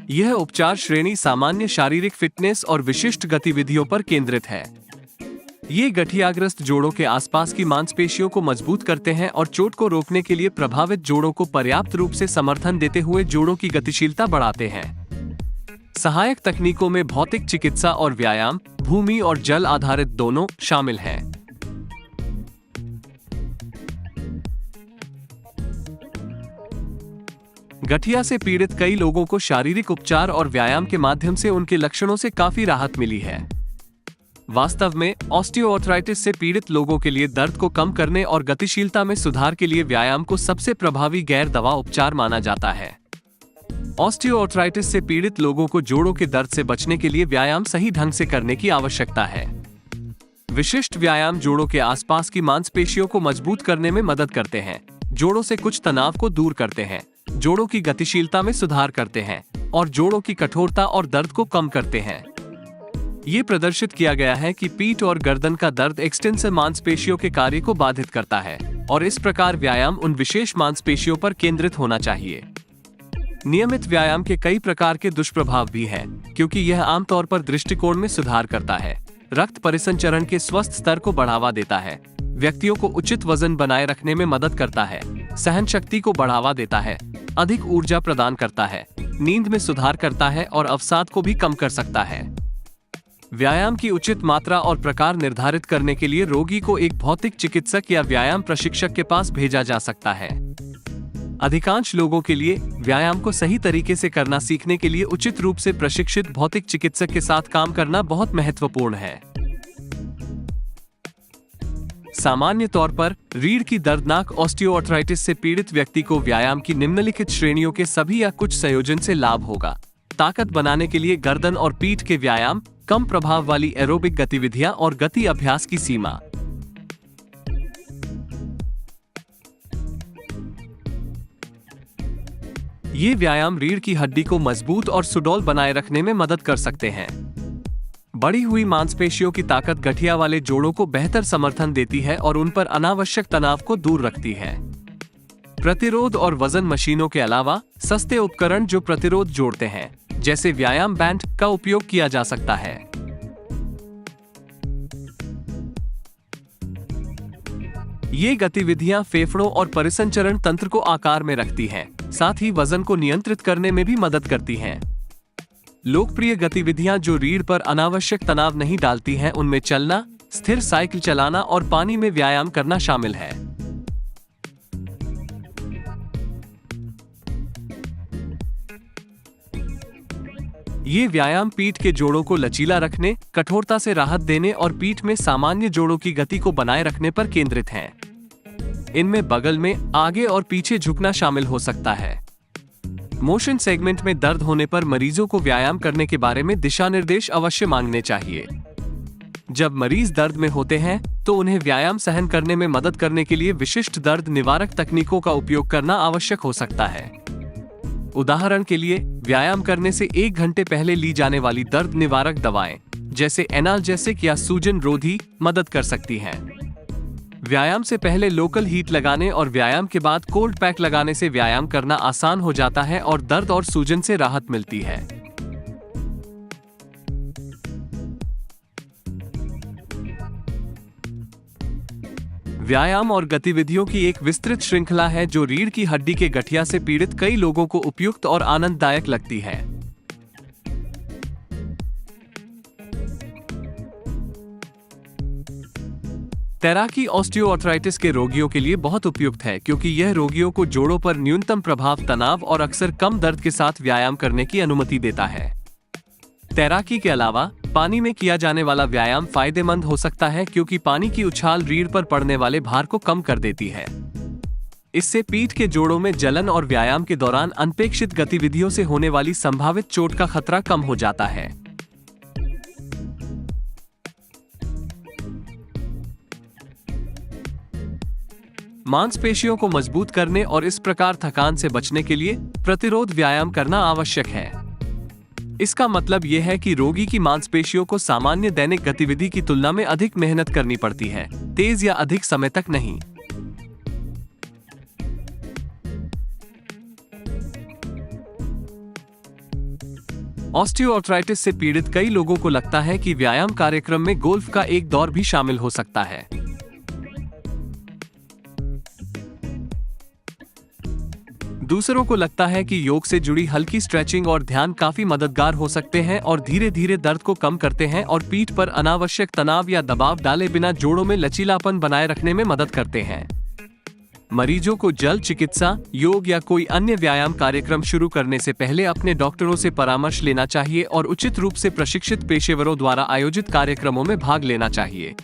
यह उपचार श्रेणी सामान्य शारीरिक फिटनेस और विशिष्ट गतिविधियों पर केंद्रित है। ये गठियाग्रस्त जोड़ों के आसपास की मांसपेशियों को मजबूत करते हैं और चोट को रोकने के लिए प्रभावित जोड़ों को पर्याप्त रूप से समर्थन देते हुए जोड़ों की गतिशीलता बढ़ाते हैं। सहायक तकनीकों में भौतिक चिकित्सा और व्यायाम, भूमि और जल आधारित दोनों शामिल हैं। गठिया से पीड़ित कई लोगों को शारीरिक उपचार और व्यायाम के माध्यम से उनके लक्षणों से काफी राहत मिली है। वास्तव में ऑस्टियोआर्थराइटिस से पीड़ित लोगों के लिए दर्द को कम करने और गतिशीलता में सुधार के लिए व्यायाम को सबसे प्रभावी गैर दवा उपचार माना जाता है। ऑस्टियोआर्थराइटिस से पीड़ित लोगों को जोड़ों के दर्द से बचने के लिए व्यायाम सही ढंग से करने की आवश्यकता है। विशिष्ट व्यायाम जोड़ों के आसपास की मांसपेशियों को मजबूत करने में मदद करते हैं, जोड़ों से कुछ तनाव को दूर करते हैं, जोड़ों की गतिशीलता में सुधार करते हैं और जोड़ों की कठोरता और दर्द को कम करते हैं। ये प्रदर्शित किया गया है कि पीठ और गर्दन का दर्द एक्सटेंसर मांसपेशियों के कार्य को बाधित करता है और इस प्रकार व्यायाम उन विशेष मांसपेशियों पर केंद्रित होना चाहिए। नियमित व्यायाम के कई प्रकार के दुष्प्रभाव भी हैं, क्योंकि यह आमतौर पर दृष्टिकोण में सुधार करता है, रक्त परिसंचरण के स्वस्थ स्तर को बढ़ावा देता है, व्यक्तियों को उचित वजन बनाए रखने में मदद करता है, सहन शक्ति को बढ़ावा देता है, अधिक ऊर्जा प्रदान करता है, नींद में सुधार करता है और अवसाद को भी कम कर सकता है। व्यायाम की उचित मात्रा और प्रकार निर्धारित करने के लिए रोगी को एक भौतिक चिकित्सक या व्यायाम प्रशिक्षक के पास भेजा जा सकता है। अधिकांश लोगों के लिए व्यायाम को सही तरीके से करना सीखने के लिए उचित रूप से प्रशिक्षित भौतिक चिकित्सक के साथ काम करना बहुत महत्वपूर्ण है। सामान्य तौर पर रीढ़ की दर्दनाक ऑस्टियोआर्थराइटिस से पीड़ित व्यक्ति को व्यायाम की निम्नलिखित श्रेणियों के सभी या कुछ संयोजन से लाभ होगा। ताकत बनाने के लिए गर्दन और पीठ के व्यायाम, कम प्रभाव वाली एरोबिक गतिविधियां और गति अभ्यास की सीमा। ये व्यायाम रीढ़ की हड्डी को मजबूत और सुडौल बनाए रखने में मदद कर सकते हैं। बढ़ी हुई मांसपेशियों की ताकत गठिया वाले जोड़ों को बेहतर समर्थन देती है और उन पर अनावश्यक तनाव को दूर रखती है। प्रतिरोध और वजन मशीनों के अलावा सस्ते उपकरण जो प्रतिरोध जोड़ते हैं, जैसे व्यायाम बैंड का उपयोग किया जा सकता है। ये गतिविधियां फेफड़ों और परिसंचरण तंत्र को आकार में रखती हैं, साथ ही वजन को नियंत्रित करने में भी मदद करती हैं। लोकप्रिय गतिविधियां जो रीढ़ पर अनावश्यक तनाव नहीं डालती हैं, उनमें चलना, स्थिर साइकिल चलाना और पानी में व्यायाम करना शामिल है। ये व्यायाम पीठ के जोड़ों को लचीला रखने, कठोरता से राहत देने और पीठ में सामान्य जोड़ों की गति को बनाए रखने पर केंद्रित हैं। इनमें बगल में, आगे और पीछे झुकना शामिल हो सकता है। मोशन सेगमेंट में दर्द होने पर मरीजों को व्यायाम करने के बारे में दिशा निर्देश अवश्य मांगने चाहिए। जब मरीज दर्द में होते हैं तो उन्हें व्यायाम सहन करने में मदद करने के लिए विशिष्ट दर्द निवारक तकनीकों का उपयोग करना आवश्यक हो सकता है। उदाहरण के लिए, व्यायाम करने से 1 घंटे पहले ली जाने वाली दर्द निवारक दवाएं, जैसे एनाल्जेसिक या सूजन रोधी, मदद कर सकती हैं। व्यायाम से पहले लोकल हीट लगाने और व्यायाम के बाद कोल्ड पैक लगाने से व्यायाम करना आसान हो जाता है और दर्द और सूजन से राहत मिलती है। व्यायाम और गतिविधियों की एक विस्तृत श्रृंखला है जो रीढ़ की हड्डी के गठिया से पीड़ित कई लोगों को उपयुक्त और आनंददायक लगती है। तैराकी ऑस्टियोआर्थराइटिस के रोगियों के लिए बहुत उपयुक्त है, क्योंकि यह रोगियों को जोड़ों पर न्यूनतम प्रभाव तनाव और अक्सर कम दर्द के साथ व्यायाम करने की अनुमति देता है। तैराकी के अलावा पानी में किया जाने वाला व्यायाम फायदेमंद हो सकता है, क्योंकि पानी की उछाल रीढ़ पर पड़ने वाले भार को कम कर देती है। इससे पीठ के जोड़ों में जलन और व्यायाम के दौरान अनपेक्षित गतिविधियों से होने वाली संभावित चोट का खतरा कम हो जाता है। मांसपेशियों को मजबूत करने और इस प्रकार थकान से बचने के लिए प्रतिरोध व्यायाम करना आवश्यक है। इसका मतलब यह है कि रोगी की मांसपेशियों को सामान्य दैनिक गतिविधि की तुलना में अधिक मेहनत करनी पड़ती है, तेज या अधिक समय तक नहीं। ऑस्टियोआर्थराइटिस से पीड़ित कई लोगों को लगता है कि व्यायाम कार्यक्रम में गोल्फ का एक दौर भी शामिल हो सकता है। दूसरों को लगता है कि योग से जुड़ी हल्की स्ट्रेचिंग और ध्यान काफी मददगार हो सकते हैं और धीरे धीरे दर्द को कम करते हैं और पीठ पर अनावश्यक तनाव या दबाव डाले बिना जोड़ों में लचीलापन बनाए रखने में मदद करते हैं। मरीजों को जल्द चिकित्सा, योग या कोई अन्य व्यायाम कार्यक्रम शुरू करने से पहले अपने डॉक्टरों से परामर्श लेना चाहिए और उचित रूप से प्रशिक्षित पेशेवरों द्वारा आयोजित कार्यक्रमों में भाग लेना चाहिए।